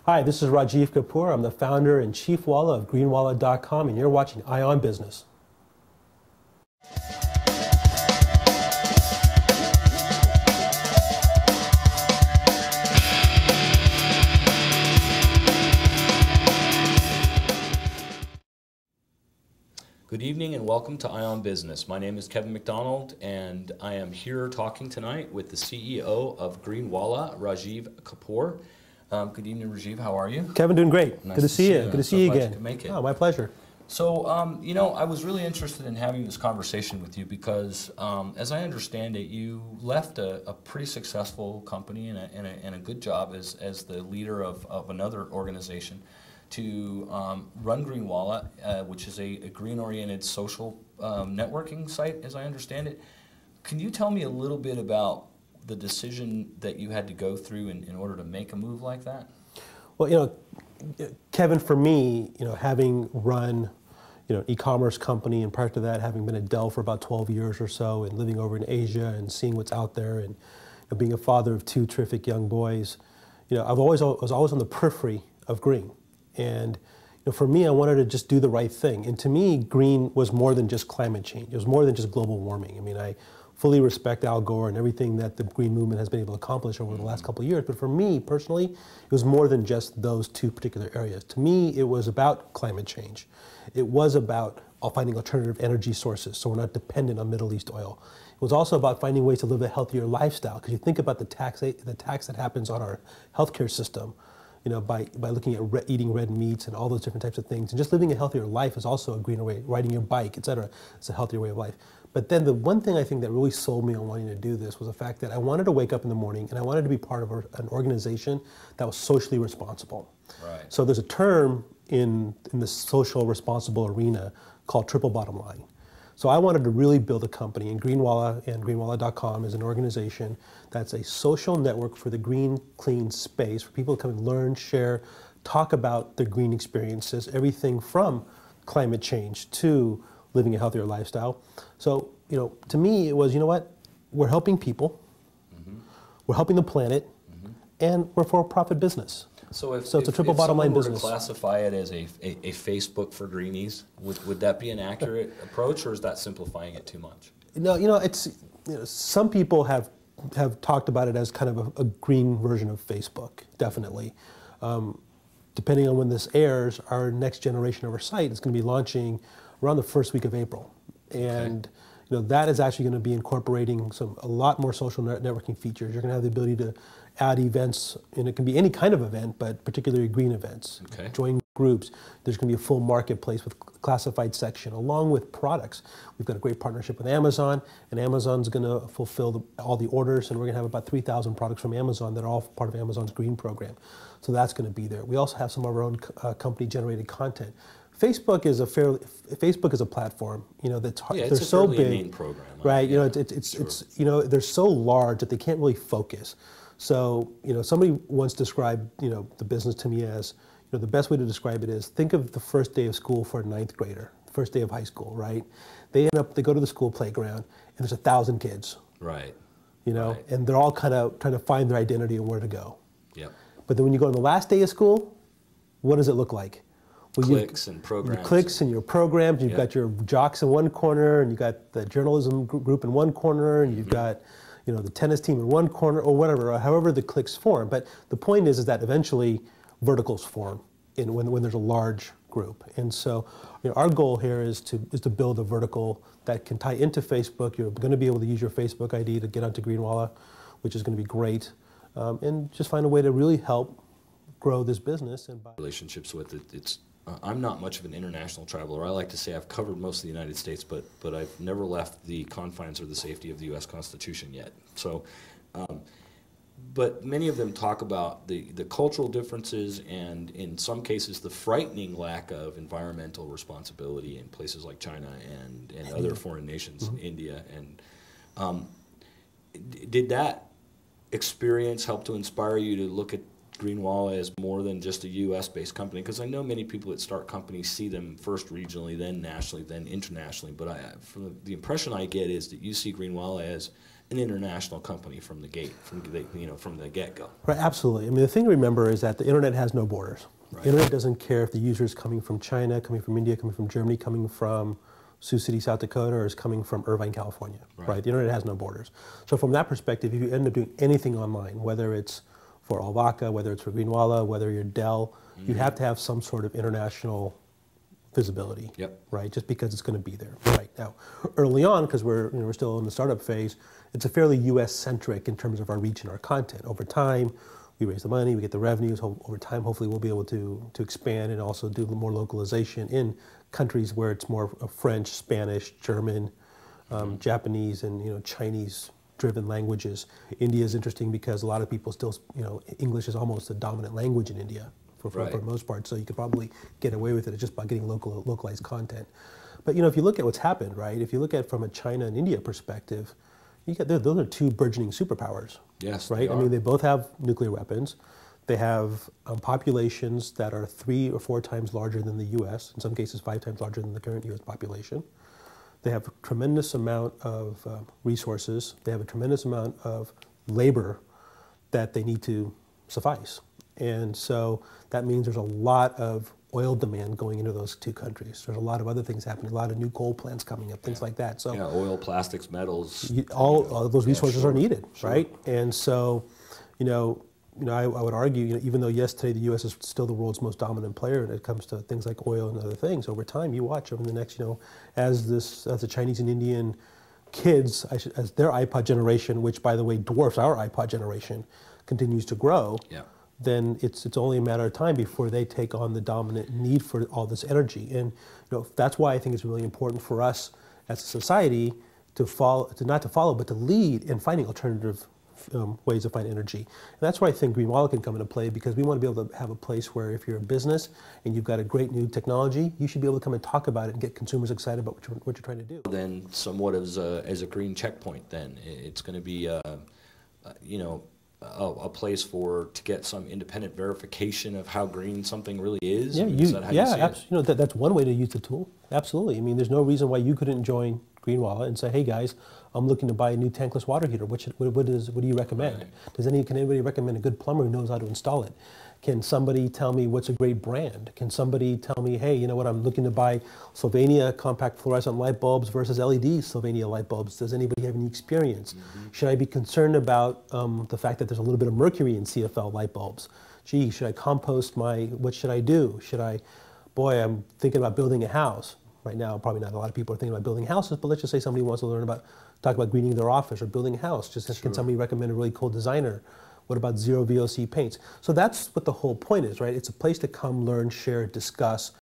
Hi, this is Rajeev Kapur. I'm the founder and chief walla of Greenwala.com, and you're watching EyeOnBusiness. Good evening and welcome to EyeOnBusiness. My name is Kevin McDonald and I am here talking tonight with the CEO of Greenwala, Rajeev Kapur. Good evening, Rajeev. How are you? Kevin, doing great. Nice Good to see you. Good to see you glad again. you could make it. Oh, my pleasure. So, I was really interested in having this conversation with you because, as I understand it, you left a pretty successful company and a good job as the leader of another organization to run Greenwala, which is a green-oriented social networking site, as I understand it. Can you tell me a little bit about the decision that you had to go through in order to make a move like that? Well, Kevin, for me, having run, e-commerce company, and prior to that, having been at Dell for about 12 years or so, and living over in Asia and seeing what's out there, and being a father of two terrific young boys, I was always on the periphery of green. And for me, I wanted to just do the right thing. And to me, green was more than just climate change. It was more than just global warming. I mean, I fully respect Al Gore and everything that the green movement has been able to accomplish over the last couple of years. But for me, personally, it was more than just those two particular areas. To me, it was about climate change. It was about finding alternative energy sources so we're not dependent on Middle East oil. It was also about finding ways to live a healthier lifestyle. Because you think about the tax that happens on our healthcare system, by looking at eating red meats and all those different types of things. And just living a healthier life is also a greener way. Riding your bike, et cetera, it's a healthier way of life. But then the one thing I think that really sold me on wanting to do this was the fact that I wanted to wake up in the morning and I wanted to be part of an organization that was socially responsible. Right. So there's a term in the social responsible arena called triple bottom line. So I wanted to really build a company, and Greenwala and Greenwala.com is an organization that's a social network for the green, clean space for people to come and learn, share, talk about their green experiences, everything from climate change to living a healthier lifestyle. So, to me it was, we're helping people, we're helping the planet, and we're for a profit business. So it's a triple bottom line business. To classify it as a Facebook for greenies, would that be an accurate approach, or is that simplifying it too much? No, it's some people have talked about it as kind of a green version of Facebook, definitely. Depending on when this airs, our next generation of our site is going to be launching around the first week of April, and that is actually going to be incorporating a lot more social networking features. You're going to have the ability to add events, and it can be any kind of event, but particularly green events. Okay. Join groups. There's going to be a full marketplace with classified section, along with products. We've got a great partnership with Amazon, and Amazon's going to fulfill all the orders, and we're going to have about 3,000 products from Amazon that are all part of Amazon's green program. So that's going to be there. We also have some of our own company-generated content. Facebook is a platform, that's hard. Yeah, they're so big, a main program, right? Yeah, it's they're so large that they can't really focus. So somebody once described the business to me as the best way to describe it is, think of the first day of school for a ninth grader, the first day of high school, right? They go to the school playground and there's 1,000 kids, right? Right. And they're all kind of trying to find their identity and where to go. Yep. But then when you go on the last day of school, what does it look like? Well, clicks and programs. Your clicks and your programs. You've got your jocks in one corner, and you've got the journalism group in one corner, and you've got the tennis team in one corner, or whatever, or however the clicks form. But the point is that eventually verticals form when there's a large group. And so our goal here is to build a vertical that can tie into Facebook. You're going to be able to use your Facebook ID to get onto Greenwala, which is going to be great, and just find a way to really help grow this business. And relationships with it. I'm not much of an international traveler. I like to say I've covered most of the United States, but I've never left the confines or the safety of the U.S. Constitution yet. So, but many of them talk about the cultural differences and, in some cases, the frightening lack of environmental responsibility in places like China and other foreign nations, India. And did that experience help to inspire you to look at Greenwala as more than just a U.S.-based company? Because I know many people that start companies see them first regionally, then nationally, then internationally. But from the impression I get is that you see Greenwala as an international company from the gate, from the get-go. Right, absolutely. I mean, the thing to remember is that the internet has no borders. Right. The internet doesn't care if the user is coming from China, coming from India, coming from Germany, coming from Sioux City, South Dakota, or is coming from Irvine, California. Right. The internet has no borders. So from that perspective, if you end up doing anything online, whether it's for Alvaca, whether it's for Greenwala, whether you're Dell, you have to have some sort of international visibility. Yep. Right, just because it's going to be there. Right now, early on, because we're still in the startup phase, it's a fairly U.S. centric in terms of our reach and our content. Over time, we raise the money, we get the revenues. Over time, hopefully, we'll be able to expand and also do more localization in countries where it's more French, Spanish, German, Japanese, and Chinese-driven languages. India is interesting because a lot of people still, English is almost the dominant language in India for the most part. So you could probably get away with it just by getting localized content. But if you look at what's happened, right? If you look at it from a China and India perspective, those are two burgeoning superpowers. Yes, right. They I mean, they both have nuclear weapons. They have populations that are 3 or 4 times larger than the U.S. In some cases, 5 times larger than the current U.S. population. They have a tremendous amount of resources. They have a tremendous amount of labor that they need to suffice. And so that means there's a lot of oil demand going into those two countries. There's a lot of other things happening, a lot of new coal plants coming up, things like that. So oil, plastics, metals. All of those resources are needed, right? And so, I would argue, even though yes, today the U.S. is still the world's most dominant player when it comes to things like oil and other things, over time you watch over the next, as the Chinese and Indian kids, as their iPod generation, which by the way dwarfs our iPod generation, continues to grow. Yeah. Then it's only a matter of time before they take on the dominant need for all this energy. And that's why I think it's really important for us as a society to not to follow, but to lead in finding alternative ways to find energy. And that's where I think Greenwala can come into play, because we want to be able to have a place where if you're a business and you've got a great new technology, you should be able to come and talk about it and get consumers excited about what you're trying to do. Then somewhat as a green checkpoint, then it's going to be a place to get some independent verification of how green something really is. Yeah, that's one way to use the tool. Absolutely. I mean, there's no reason why you couldn't join Greenwala and say, hey guys, I'm looking to buy a new tankless water heater. What do you recommend? Right. Can anybody recommend a good plumber who knows how to install it? Can somebody tell me what's a great brand? Can somebody tell me, hey, I'm looking to buy Sylvania compact fluorescent light bulbs versus LED Sylvania light bulbs. Does anybody have any experience? Should I be concerned about the fact that there's a little bit of mercury in CFL light bulbs? Gee, should I compost what should I do? I'm thinking about building a house. Right now, probably not a lot of people are thinking about building houses, but let's just say somebody wants to talk about greening their office or building a house. Can somebody recommend a really cool designer? What about zero VOC paints? So that's what the whole point is, right? It's a place to come, learn, share, discuss,